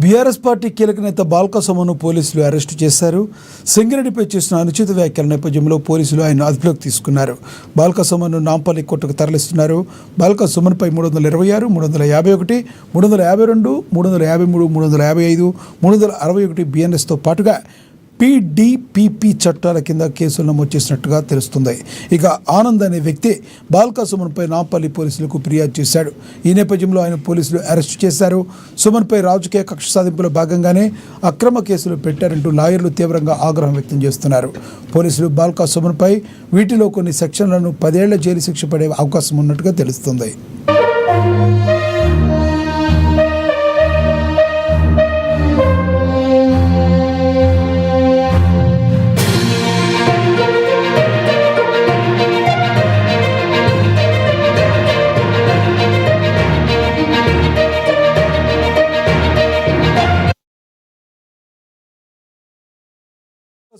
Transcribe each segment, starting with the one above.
BRS party కీలక నేత బాల్క సుమన్ను పోలీసులు అరెస్టు చేశారు. సింగరెడ్డిపై చేసిన అనుచిత వ్యాఖ్యల నేపథ్యంలో పోలీసులు ఆయన అదుపులోకి తీసుకున్నారు. బాల్క సుమన్ను నాంపల్లి కోర్టుకు తరలిస్తున్నారు. బాల్క సుమన్పై 326, 351, 352, 353, 355, 361 BNSతో పాటుగా PDPP చట్టాల కింద కేసులు నమోదు చేసినట్టుగా తెలుస్తుంది. ఇక ఆనంద్ అనే వ్యక్తి బాల్క సుమన్పై నాంపల్లి పోలీసులకు ఫిర్యాదు చేశాడు. ఈ నేపథ్యంలో ఆయన పోలీసులు అరెస్టు చేశారు. సుమన్పై రాజకీయ కక్ష సాధింపులో భాగంగానే అక్రమ కేసులు పెట్టారంటూ లాయర్లు తీవ్రంగా ఆగ్రహం వ్యక్తం చేస్తున్నారు. పోలీసులు బాల్క సుమన్పై వీటిలో కొన్ని సెక్షన్లను 10 ఏళ్ల జైలు శిక్ష పడే అవకాశం ఉన్నట్టుగా తెలుస్తుంది.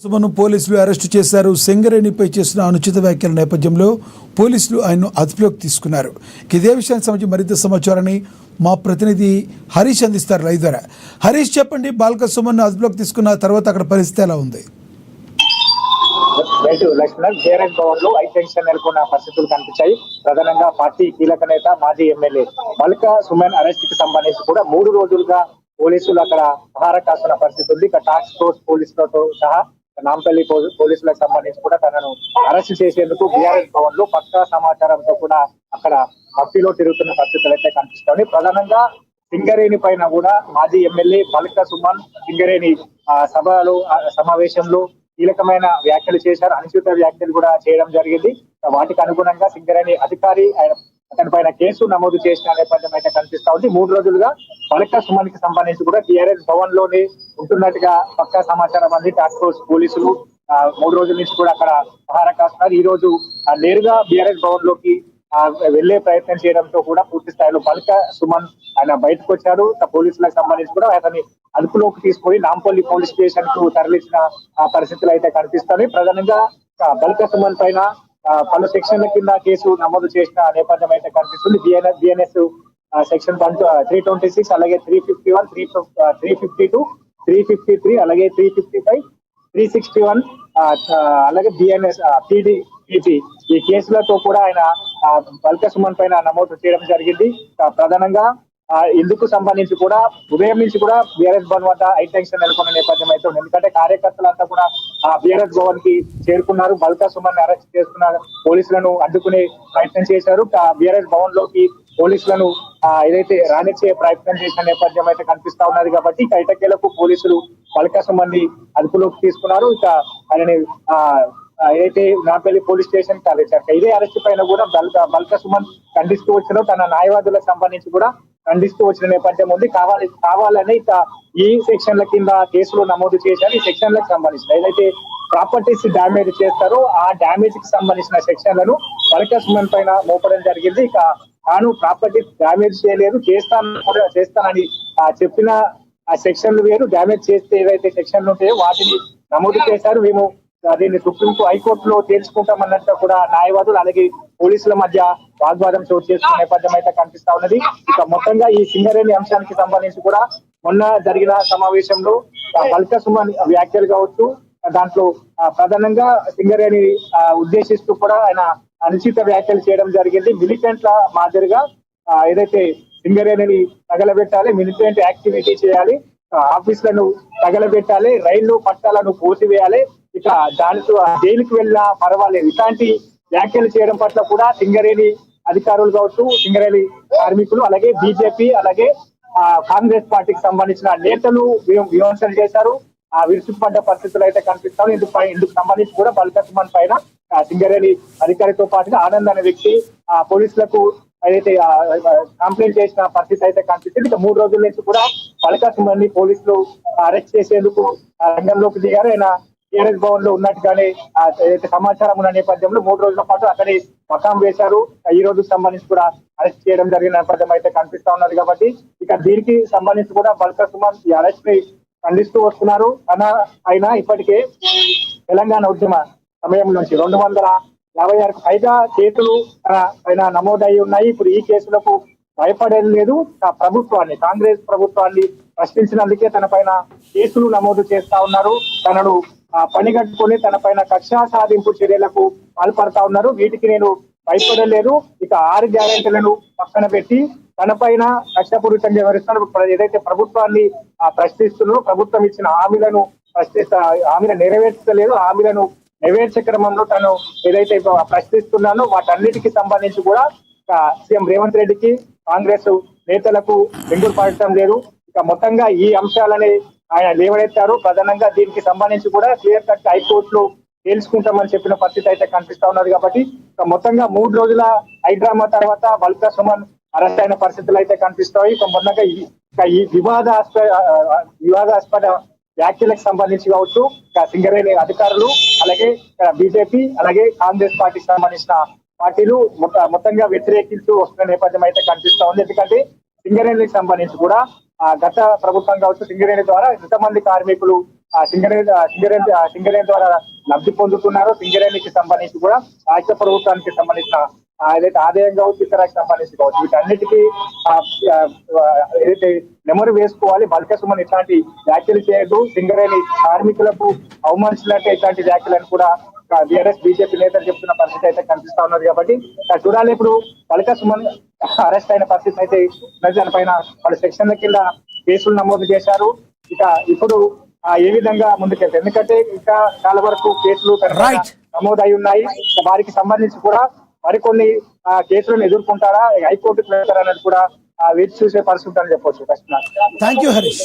సుమన్ను పోలీసులు అరెస్టు చేశారు. సింగరేణిపై చేసిన అనుచిత వ్యాఖ్యల నేపథ్యంలో పోలీసులు ఆయన్ను అదుపులోకి తీసుకున్నారు. ఇదే విషయానికి సంబంధించి మరింత సమాచారాన్ని మా ప్రతినిధి హరీష్ అందిస్తారు లైవ్ ద్వారా. హరీష్, చెప్పండి, బాల్క సుమన్ను అదుపులోకి తీసుకున్న తర్వాత అక్కడ పరిస్థితి ఎలా ఉంది? బీఆర్ఎస్ భవన్ లో టెన్షన్ నెలకొన్న పరిస్థితులు కనిపించాయి. ప్రధానంగా పార్టీ కీలక నేత మాజీ ఎమ్మెల్యే బాల్క సుమన్ అరెస్ట్ కి సంబంధించి కూడా 3 రోజులుగా పోలీసులు అక్కడ పహారా కాస్తున్న పరిస్థితి ఉంది. ఇక టాస్క్ ఫోర్స్ పోలీసులతో సహా నాంపల్లి పోలీసులకు సంబంధించి కూడా తనను అరెస్ట్ చేసేందుకు బీఆర్ఎస్ భవన్ లో పక్కా సమాచారంతో కూడా అక్కడ భక్తిలో తిరుగుతున్న పరిస్థితులు అయితే కనిపిస్తాయి. ప్రధానంగా సింగరేణి పైన కూడా మాజీ ఎమ్మెల్యే బాల్క సుమన్ సింగరేణి సభలో సమావేశంలో కీలకమైన వ్యాఖ్యలు చేశారు. అనుచిత వ్యాఖ్యలు కూడా చేయడం జరిగింది. వాటికి అనుగుణంగా సింగరేణి అధికారి అతని పైన కేసు నమోదు చేసిన నేపథ్యం అయితే కనిపిస్తా ఉంది. 3 రోజులుగా బాల్క సుమన్ కి సంబంధించి కూడా బీఆర్ఎస్ భవన్ లోనే ఉంటున్నట్టుగా పక్కా సమాచారం అంది. టాస్క్ ఫోర్స్ పోలీసులు 3 రోజుల నుంచి కూడా అక్కడ పహారా కాస్తున్నారు. ఈ రోజు నేరుగా బీఆర్ఎస్ భవన్ లోకి వెళ్లే ప్రయత్నం చేయడంతో కూడా పూర్తి స్థాయిలో బాల్క సుమన్ ఆయన బయటకు వచ్చారు. పోలీసులకు సంబంధించి కూడా అతన్ని అదుపులోకి తీసుకొని నాంపల్లి పోలీస్ స్టేషన్ కు తరలించిన పరిస్థితులు అయితే కనిపిస్తాయి. ప్రధానంగా బాల్క సుమన్ పైన పలు సెక్షన్ల కింద కేసు నమోదు చేసిన నేపథ్యం అయితే కనిపిస్తుంది. బిఎన్ఎస్ సెక్షన్ 326, అలాగే 351, 352, 353, అలాగే 355, 361, అలాగే బిఎన్ఎస్ PDPP ఈ కేసులతో కూడా ఆయన బాల్క సుమన్ పైన నమోదు చేయడం జరిగింది. ప్రధానంగా ఇందుకు సంబంధించి కూడా ఉదయం నుంచి కూడా బీఆర్ఎస్ భవన్ వద్ద టెన్షన్ నెలకొన్న నేపథ్యం అయితే ఉంది. ఎందుకంటే కార్యకర్తలంతా కూడా బీఆర్ఎస్ భవన్ కి చేరుకున్నారు. బాల్క సుమన్ అరెస్ట్ చేస్తున్నారు. పోలీసులను అడ్డుకునే ప్రయత్నం చేశారు. బీఆర్ఎస్ భవన్ లోకి పోలీసులను ఏదైతే రానిచ్చే ప్రయత్నం చేసిన నేపథ్యం అయితే కనిపిస్తా ఉన్నది. కాబట్టి ఎటకేలకు పోలీసులు బాల్క సుమన్ ని అదుపులోకి తీసుకున్నారు. ఇక ఆయనని ఏదైతే నాంపల్లి పోలీస్ స్టేషన్ తరలించారు. ఇదే అరెస్ట్ పైన కూడా బాల్క సుమన్ ఖండిస్తూ వచ్చిన తన న్యాయవాదులకు సంబంధించి కూడా ఖండిస్తూ వచ్చిన నేపథ్యం ఉంది. కావాలని ఈ సెక్షన్ల కింద కేసులు నమోదు చేశారు. ఈ సెక్షన్లకు సంబంధించిన ఏదైతే ప్రాపర్టీస్ డ్యామేజ్ చేస్తారో ఆ డ్యామేజ్ కి సంబంధించిన సెక్షన్లను బాల్క సుమన్ పైన మోపడం జరిగింది. ఇక తాను ప్రాపర్టీ డ్యామేజ్ చేయలేదు, చేస్తానని చెప్పిన ఆ సెక్షన్లు వేరు, డ్యామేజ్ చేస్తే ఏవైతే సెక్షన్లు ఉంటాయో వాటిని నమోదు చేశారు. మేము దీన్ని హైకోర్టులో తేల్చుకుంటామన్నట్టు కూడా న్యాయవాదులు అలాగే పోలీసుల మధ్య వాగ్వాదం చోటు చేసుకున్న నేపథ్యం అయితే కనిపిస్తా ఉన్నది. ఇక మొత్తంగా ఈ సింగరేణి అంశానికి సంబంధించి కూడా మొన్న జరిగిన సమావేశంలో బాల్క సుమన్ వ్యాఖ్యలు కావచ్చు, దాంట్లో ప్రధానంగా సింగరేణి ఉద్దేశిస్తూ కూడా ఆయన అనుచిత వ్యాఖ్యలు చేయడం జరిగింది. మిలిటెంట్ల మాదిరిగా ఏదైతే సింగరేణిని తగలబెట్టాలి, మిలిటెంట్ యాక్టివిటీ చేయాలి, ఆఫీసులను తగలబెట్టాలి, రైళ్లు పట్టాలను కోసివేయాలి, ఇక దానితో జైలుకి వెళ్ళినా పర్వాలేదు, ఇలాంటి వ్యాఖ్యలు చేయడం పట్ల కూడా సింగరేణి అధికారులు కావచ్చు, సింగరేణి కార్మికులు, అలాగే బీజేపీ, అలాగే కాంగ్రెస్ పార్టీకి సంబంధించిన నేతలు విమర్శలు చేశారు. విరుచుకుపడ్డ పరిస్థితులు అయితే కనిపిస్తాయి. ఇందుకు సంబంధించి కూడా బాల్క సుమన్ పైన సింగరేణి అధికారితో పాటుగా ఆనంద్ అనే వ్యక్తి పోలీసులకు ఏదైతే కంప్లైంట్ చేసిన పరిస్థితి అయితే కనిపిస్తుంది. ఇక 3 రోజుల నుంచి కూడా బాల్క సుమన్ ని పోలీసులు అరెస్ట్ చేసేందుకు రంగంలోకి దిగారు. ఆయన బీఆర్ఎస్ భవన్ లో ఉన్నట్టుగానే ఏదైతే సమాచారం ఉన్న నేపథ్యంలో 3 రోజుల పాటు అక్కడే మకాం వేశారు. ఈ రోజుకు సంబంధించి కూడా అరెస్ట్ చేయడం జరిగిన నేపథ్యం అయితే కనిపిస్తా ఉన్నది. కాబట్టి ఇక దీనికి సంబంధించి కూడా బాల్క సుమన్ ఈ అరెస్ట్ ని ఖండిస్తూ వస్తున్నారు. అయినా ఇప్పటికే తెలంగాణ ఉద్యమ సమయం నుంచి 256కు పైగా కేసులు పైన నమోదై ఉన్నాయి. ఇప్పుడు ఈ కేసులకు భయపడేది లేదు. ప్రభుత్వాన్ని, కాంగ్రెస్ ప్రభుత్వాన్ని ప్రశ్నించినందుకే తన పైన కేసులు నమోదు చేస్తా ఉన్నారు. తనను పని కట్టుకొని తన పైన కక్షా సాధింపు చర్యలకు పాల్పడతా ఉన్నారు. వీటికి నేను భయపడలేదు. ఇక 6 గ్యారెంటీలను పక్కన పెట్టి తన పైన కక్షపూరితంగా వ్యవహరిస్తున్నారు. ఏదైతే ప్రభుత్వాన్ని ప్రశ్నిస్తున్నారో, ప్రభుత్వం ఇచ్చిన హామీలను హామీలను నెరవేర్చలేదు, హామీలను నెరవేర్చే క్రమంలో తను ఏదైతే ప్రశ్నిస్తున్నానో వాటన్నిటికి సంబంధించి కూడా సీఎం రేవంత్ రెడ్డికి కాంగ్రెస్ నేతలకు బెంగళూరు పడటం లేదు. ఇక మొత్తంగా ఈ అంశాలని ఆయన లేవనెత్తారు. ప్రధానంగా దీనికి సంబంధించి కూడా క్లియర్ కట్ హైకోర్టులో తేల్చుకుంటామని చెప్పిన పరిస్థితి అయితే కనిపిస్తా ఉన్నది. కాబట్టి ఇక మొత్తంగా 3 రోజుల హైడ్రామా తర్వాత బల్కా సుమన్ అరెస్ట్ అయిన పరిస్థితులు అయితే కనిపిస్తాయి. ఇక మొత్తంగా ఈ వివాదాస్పద వ్యాఖ్యలకు సంబంధించి కావచ్చు, సింగరేణి అధికారులు, అలాగే బీజేపీ, అలాగే కాంగ్రెస్ పార్టీకి సంబంధించిన పార్టీలు మొత్తంగా వ్యతిరేకిస్తూ వస్తున్న నేపథ్యం అయితే కనిపిస్తా ఉంది. ఎందుకంటే సింగరేణికి సంబంధించి కూడా గత ప్రభుత్వం కావచ్చు, సింగరేణి ద్వారా ఎంతమంది కార్మికులు సింగరేణి ద్వారా లబ్ధి పొందుతున్నారు, సింగరేణికి సంబంధించి కూడా రాష్ట్ర ప్రభుత్వానికి సంబంధించిన ఏదైతే ఆదాయం కావచ్చు, ఇతరకు సంబంధించి కావచ్చు, వీటన్నిటికీ ఏదైతే నెమరు వేసుకోవాలి. బల్కా సుమన్ ఇట్లాంటి వ్యాఖ్యలు చేయదు, సింగరేణి కార్మికులకు అవమానించినట్టే ఇట్లాంటి వ్యాఖ్యలను కూడా బీఆర్ఎస్ బీజేపీ నేతలు చెప్తున్న పరిస్థితి అయితే కనిపిస్తా ఉన్నది. కాబట్టి చూడాలి ఇప్పుడు బల్కా సుమన్ అరెస్ట్ అయిన పరిస్థితి అయితే దానిపైన వాళ్ళు సెక్షన్ల కింద కేసులు నమోదు చేశారు. ఇక ఇప్పుడు ఏ విధంగా ముందుకెళ్తారు, ఎందుకంటే ఇంకా చాలా వరకు కేసులు నమోదు అయి ఉన్నాయి. వారికి సంబంధించి కూడా మరికొన్ని కేసులను ఎదుర్కొంటారా, హైకోర్టుకు వెళ్తారా అనేది కూడా వేచి చూసే పరిస్థితి అని చెప్పొచ్చు. Thank you Harish.